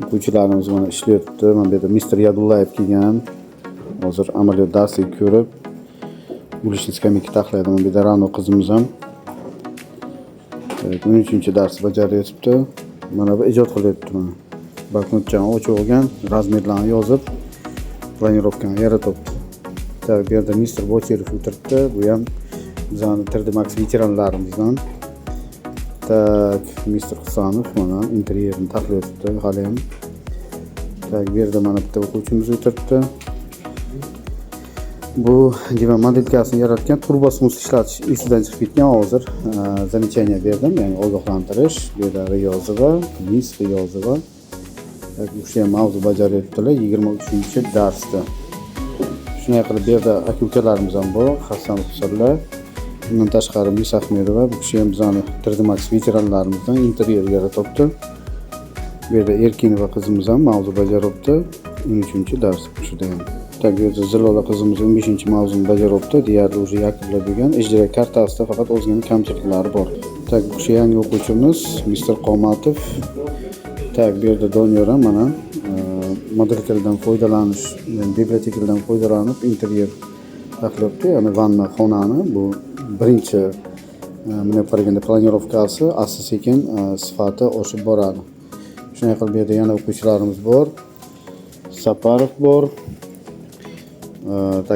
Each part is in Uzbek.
O'quvchilarimiz mana ishlayapti. Mana bu yerda Mr. Yadullayev kelgan. Hozir amaliyot darsini ko'rib, ulishni skameyka taxlaydi. Mana bu yerda Ra'no qizimiz ham 13-dars bajaryapti. Mana bu ijod qilyapti mana. Banknotchani ochib olgan, razmerlarni yozib, planirovkani yaratyapti. Bu yerda Mr. Bocherov o'tiribdi. Bu ham bizning 3D Max veteranlarimizdan. Mr. Husanov mana interyerini taxlayapti hali ham. Bu yerda mana bitta o'quvchimiz o'tiribdi. Bu demak modelkasini yaratgan turbosimiz ishlatish esidan chiqib ketgan hozir. Замечание berdim, ya'ni ogohlantirish. Bu yerda Riyozova, Miss Riyozova. O'sha mavzu bajaryaptilar 23-darsda. Shunday qilib bu yerda aka-ukalarimiz ham bor, Hasan Husanlar. Bundan tashqari Miss Ahmedova, bu kishi ham bizning 3D Max veteranlarimizdan interyer yaratyapti. Bu yerda Erkinova qizimiz ham mavzu bajaryapti 13-dars kursida ham. Bu yerda Zilola qizimiz 15-mavzuni bajaryapti, deyarli уже yakunlab bo'lgan. Ijro kartasida faqat o'zganing kamchiliklari bor. Bu kishi yangi o'quvchimiz Mr. Qomatov. Bu yerda Doniyor ham mana modelkalardan foydalanish, ya'ni bibliotekalardan foydalanib interyer taxlayapti, ya'ni vanna xonani. Bu birinchi bunday qaraganda planirovkasi asta-sekin sifati oshib boradi. Shunday qilib bu yerda yana o'quvchilarimiz bor. Saparov bor.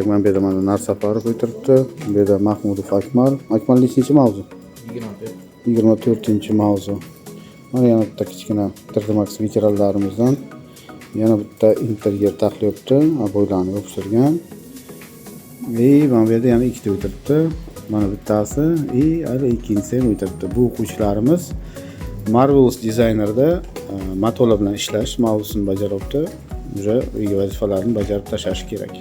Mana bu yerda mana Narsaparov o'tiribdi. Bu yerda Mahmudov Akmal. Akmal nechinchi mavzu? 24-mavzu. Mana yana bitta kichkina 3D Max veteranlarimizdan yana bitta interyer taxlayapti, bo'ylarni yopishtirgan. Mana bu yerda yana ikkita o'tiribdi. Mana bittasi, hali ikkinchisi ham o'tiribdi. Bu o'quvchilarimiz Marvelous dizaynerda matolar bilan ishlash mavzusini bajaryapti. Уже vazifalarni bajarib tashlash kerak.